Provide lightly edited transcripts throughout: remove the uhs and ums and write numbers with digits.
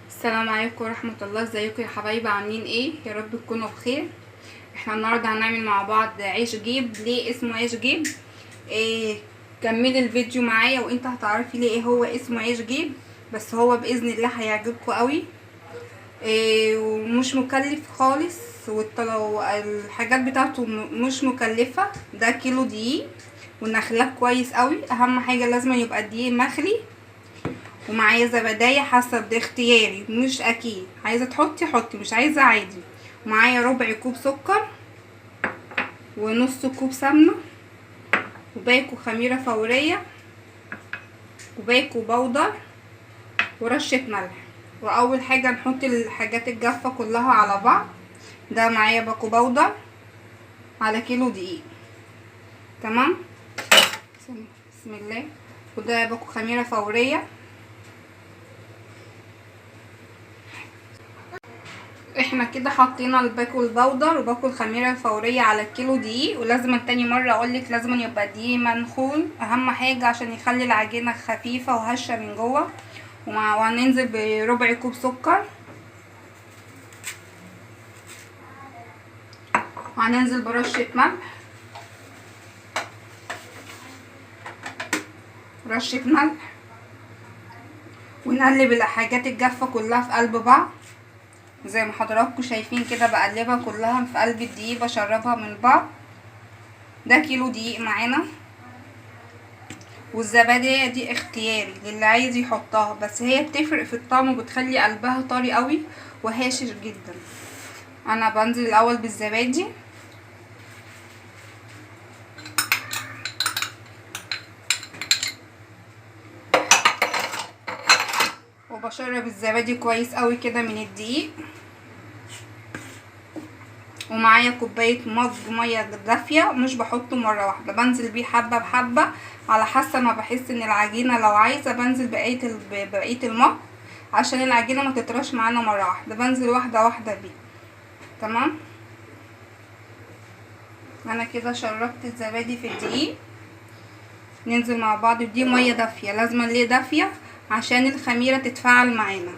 السلام عليكم ورحمة الله. ازيكم يا حبايبي؟ عاملين ايه؟ يا رب تكونوا بخير. احنا النهاردة هنعمل مع بعض عيش جيب. ليه اسمه عيش جيب؟ إيه، كملي الفيديو معايا وانت هتعرفي ليه هو اسمه عيش جيب. بس هو بإذن الله هيعجبكم قوي. إيه، ومش مكلف خالص. الحاجات بتاعته مش مكلفة. ده كيلو دقيق ونخلاه كويس قوي. اهم حاجة لازم يبقى الدقيق مخلي، ومعايا زبدايه حسب، ده اختياري مش اكيد. عايزه تحطي حطي، مش عايزه عادي. ومعايا ربع كوب سكر، ونص كوب سمنه، وباكو خميره فوريه، وباكو بودر، ورشه ملح. واول حاجه نحط الحاجات الجافه كلها على بعض. ده معايا باكو بودر على كيلو دقيق. تمام. بسم الله. وده باكو خميره فوريه. احنا كده حطينا الباكو البودر وباكو الخميره الفوريه على الكيلو دقيق. ولازم تاني مره اقولك لازم يبقى دقيق منخول، اهم حاجه عشان يخلي العجينه خفيفه وهشه من جوه. وهننزل بربع كوب سكر، وهننزل برشه ملح، رشه ملح. ونقلب الحاجات الجافه كلها في قلب بعض زي ما حضراتكم شايفين كده. بقلبها كلها في قلب الدقيق، بشربها من بعض. ده كيلو دقيق معانا. والزبادية دي اختياري للي عايز يحطها، بس هي بتفرق في الطعم وبتخلي قلبها طري قوي وهاشش جدا. انا بنزل الاول بالزبادي، وبشرب الزبادي كويس قوي كده من الدقيق. ومعايا كوبايه مج ميه دافيه، مش بحطه مره واحده، بنزل بيه حبه بحبه على حسب ما بحس ان العجينه. لو عايزه بنزل بقيه المج عشان العجينه ما تطرش معانا مره واحده. بنزل واحده واحده بيه. تمام. انا كده شربت الزبادي في الدقيق. ننزل مع بعض بدي ميه دافيه. لازم ليه دافيه؟ عشان الخميره تتفاعل معانا.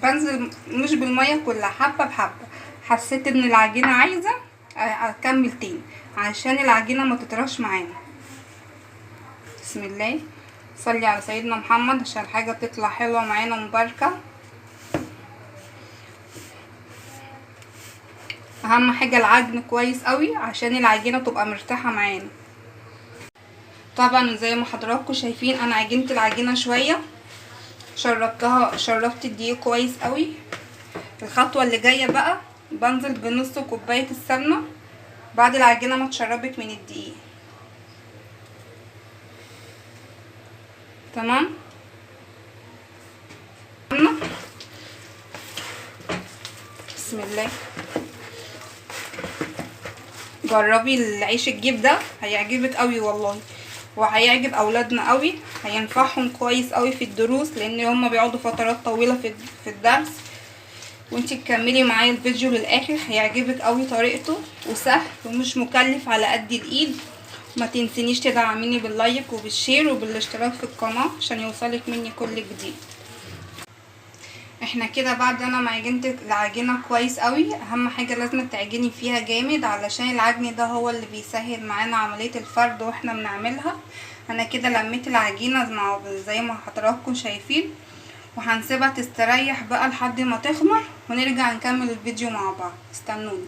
بنزل مش بالميه كلها، حبه بحبه. حسيت ان العجينه عايزه اكمل تاني عشان العجينه ما تطرش معانا. بسم الله. صلي على سيدنا محمد عشان الحاجه تطلع حلوه معانا مباركه. اهم حاجه العجن كويس قوي عشان العجينه تبقى مرتاحه معانا. طبعا زي ما حضراتكم شايفين انا عجنت العجينه شويه، شربت الدقيق كويس قوي. الخطوه اللي جايه بقى بنزل بنص كوبايه السمنه بعد العجينه ما اتشربت من الدقيق. تمام. بسم الله. جربي العيش الجيب ده، هيعجبك قوي والله، وهيعجب اولادنا قوي. هينفعهم كويس قوي في الدروس لان هما بيقعدوا فترات طويله في الدرس. وانتي تكملي معايا الفيديو للاخر، هيعجبك قوي طريقته، وسهل ومش مكلف على قد الايد. ما تنسينيش تدعميني باللايك وبالشير وبالاشتراك في القناه عشان يوصلك مني كل جديد. احنا كده بعد انا ما عجنت العجينه كويس قوي. اهم حاجه لازم تعجني فيها جامد علشان العجن ده هو اللي بيسهل معانا عمليه الفرد واحنا بنعملها. انا كده لميت العجينه زي ما حضراتكم شايفين، وهنسيبها تستريح بقى لحد ما تخمر ونرجع نكمل الفيديو مع بعض. استنوني.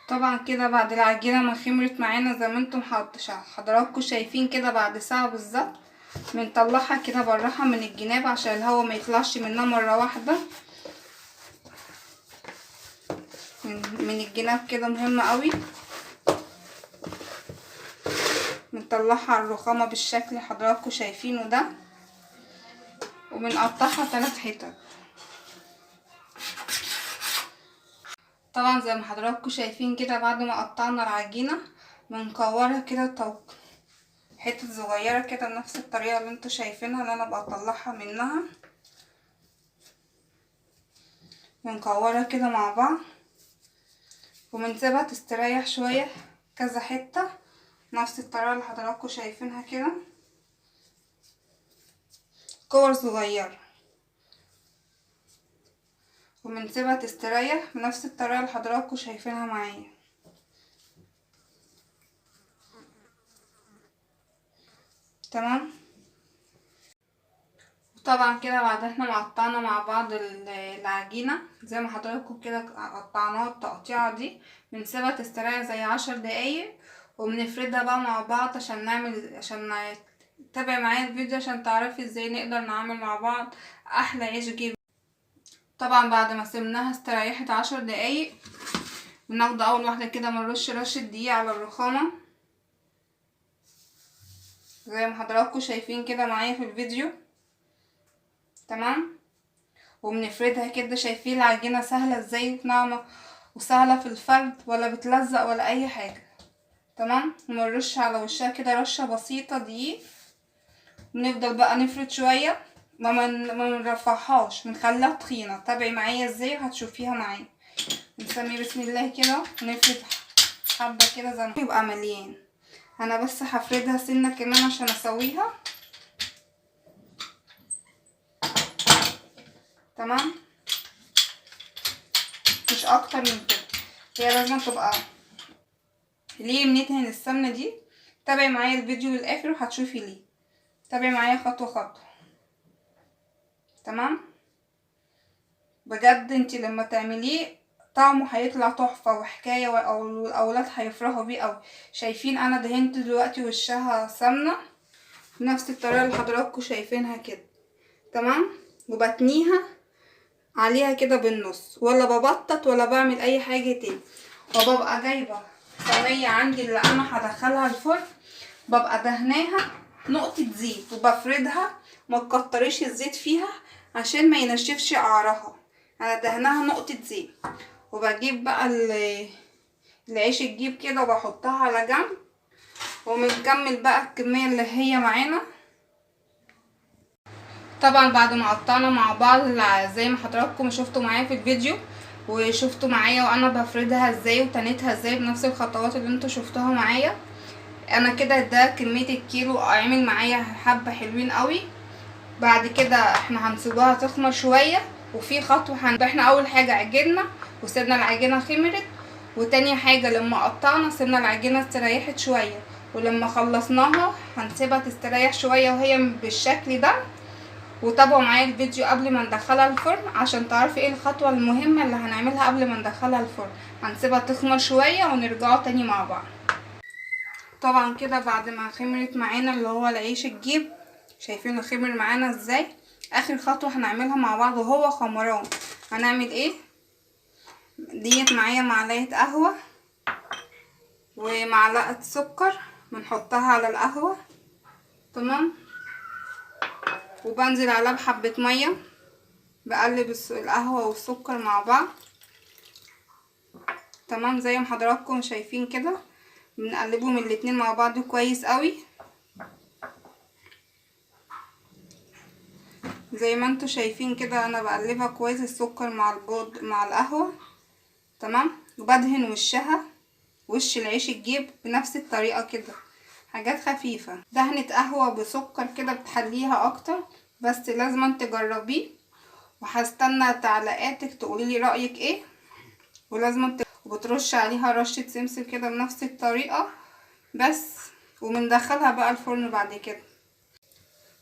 طبعا كده بعد العجينه ما خمرت معانا زي ما انتم حضراتكم شايفين كده، بعد ساعه بالظبط بنطلعها كده بالراحه من الجناب عشان الهواء ما يطلعش منها مره واحده. من الجناب كده مهمه قوي. بنطلعها على الرخامه بالشكل اللي حضراتكم شايفينه ده، وبنقطعها 3 حتت. طبعا زي ما حضراتكم شايفين كده بعد ما قطعنا العجينه بنكورها كده حتت صغيره كده بنفس الطريقه اللي انتوا شايفينها اللي انا بطلعها منها. بنكورها كده مع بعض وبنسيبها تستريح شويه كذا حته نفس الطريقه اللي حضراتكم شايفينها كده. كور صغيرة، وبنسيبها تستريح بنفس الطريقة اللي حضراتكم شايفينها معايا. تمام. وطبعا كده بعد احنا قطعنا مع بعض العجينة زي ما حضراتكم كده قطعناها التقطيعة دي، بنسيبها تستريح زي 10 دقايق، وبنفردها بقى مع بعض عشان تابع معايا الفيديو عشان تعرفي ازاي نقدر نعمل مع بعض احلى عيش جبن. طبعا بعد ما سيبناها استريحت 10 دقايق، بناخد اول واحدة كده بنرش رشة دقيق على الرخامة زي ما حضراتكم شايفين كده معايا في الفيديو. تمام. وبنفردها كده، شايفين العجينة سهلة ازاي، ناعمة وسهلة في الفرد، ولا بتلزق ولا اي حاجة. تمام. ونرش على وشها كده رشة بسيطة دقيق، بنفضل بقى نفرد شوية، ما نرفعهاش، بنخليها تخينة. تابعي معايا ازاي هتشوفيها معايا. نسمي بسم الله كده، نفرد حبة كده زي ما يبقى مليان. انا بس هفردها سنة كمان عشان اسويها. تمام. مش اكتر من كده، هي لازم تبقى. ليه بندهن السمنة دي؟ تابعي معايا الفيديو للاخر وهتشوفي ليه. تابعي معايا خطوة خطوة. تمام. بجد انتي لما تعمليه طعمه هيطلع تحفة وحكاية، والاولاد هيفرحوا بيه اوي. شايفين انا دهنت دلوقتي وشها سمنة بنفس الطريقة اللي حضراتكم شايفينها كده. تمام. وبتنيها عليها كده بالنص، ولا ببطط ولا بعمل اي حاجة تاني. وببقى جايبة صينية عندي اللي انا هدخلها الفرن، ببقى دهناها نقطة زيت وبفردها، ما تكتريش الزيت فيها عشان ما ينشفش قعرها. انا دهناها نقطة زيت. وبجيب بقى العيش الجيب كده وبحطها على جنب، وبنكمل بقى الكمية اللي هي معانا. طبعا بعد ما قطعنا مع بعض زي ما حضراتكم شفتوا معايا في الفيديو، وشفتوا معايا وانا بفردها ازاي وتنيتها ازاي بنفس الخطوات اللي انتوا شفتوها معايا. انا كده ده كمية الكيلو عامل معايا حبة حلوين قوي. بعد كده احنا هنسيبوها تخمر شوية، وفي خطوة احنا اول حاجة عجننا وسيبنا العجينة خمرت، وتاني حاجة لما قطعنا سيبنا العجينة استريحت شوية، ولما خلصناها هنسيبها تستريح شوية وهي بالشكل ده. وتابعوا معايا الفيديو قبل ما ندخلها الفرن عشان تعرفي ايه الخطوة المهمة اللي هنعملها قبل ما ندخلها الفرن. هنسيبها تخمر شوية ونرجعوا تاني مع بعض. طبعا كده بعد ما خمرت معانا اللي هو العيش الجيب، شايفينه خمر معانا ازاي. اخر خطوة هنعملها مع بعض وهو خمران. هنعمل ايه؟ ديت معايا معلقة قهوة ومعلقة سكر بنحطها على القهوة. تمام. وبنزل عليها بحبة مية، بقلب القهوة والسكر مع بعض. تمام. زي ما حضراتكم شايفين كده بنقلبهم الاتنين مع بعض كويس قوي زي ما انتوا شايفين كده. انا بقلبها كويس السكر مع البيض مع القهوة. تمام. وبدهن وشها، وش العيش الجيب بنفس الطريقة كده، حاجات خفيفة. دهنة قهوة بسكر كده بتحليها اكتر، بس لازم تجربيه. وهستنى تعليقاتك تقوليلي رأيك ايه. ولازم وبترش عليها رشة سمسم كده بنفس الطريقة بس. وبندخلها بقى الفرن بعد كده.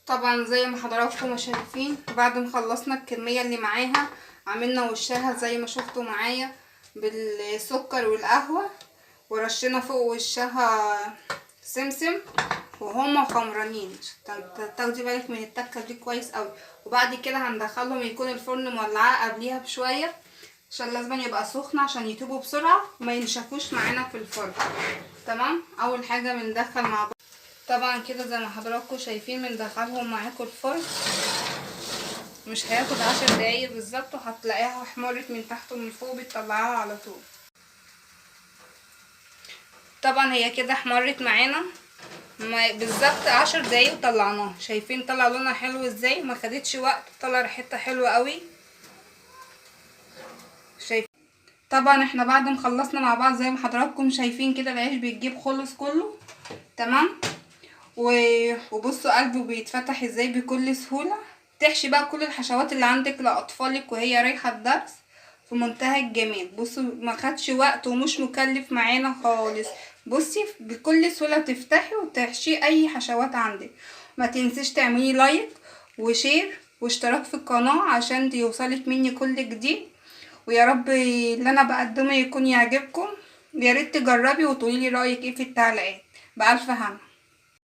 طبعا زي ما حضراتكم شايفين بعد ما خلصنا الكمية اللي معاها عملنا وشها زي ما شفتوا معايا بالسكر والقهوة، ورشينا فوق وشها سمسم وهما خمرانين. تاخدي بالك من التكه دي كويس قوي. وبعد كده هندخلهم يكون الفرن مولعاه قبليها بشويه عشان لازم يبقى سخن عشان يطيبوا بسرعه وما ينشفوش معانا في الفرن. تمام. اول حاجه بندخل مع بعض طبعا كده زي ما حضراتكم شايفين بندخلهم معاكم الفرن. مش هياخد 10 دقايق بالظبط وهتلاقيها احمرت من تحت ومن فوق، بتطلعها على طول. طبعا هي كده احمرت معانا بالظبط 10 دقايق وطلعناها. شايفين طلع لونها حلو ازاي، ما خدتش وقت، طلع ريحتها حلوه قوي. شايفين طبعا احنا بعد ما خلصنا مع بعض زي ما حضراتكم شايفين كده العيش بيتجيب خلص كله. تمام. وبصوا قلبه بيتفتح ازاي بكل سهوله. تحشي بقى كل الحشوات اللي عندك لاطفالك وهي رايحه الدرس في منتهى الجمال. بصوا ما خدش وقت ومش مكلف معانا خالص. بصي بكل سهوله تفتحي وتحشي اي حشوات عندك. ما تنسيش تعملي لايك وشير واشتراك في القناه عشان يوصلك مني كل جديد. ويا رب اللي انا بقدمه يكون يعجبكم. يا ريت تجربي وتقولي لي رايك ايه في التعليقات. بألف هنا.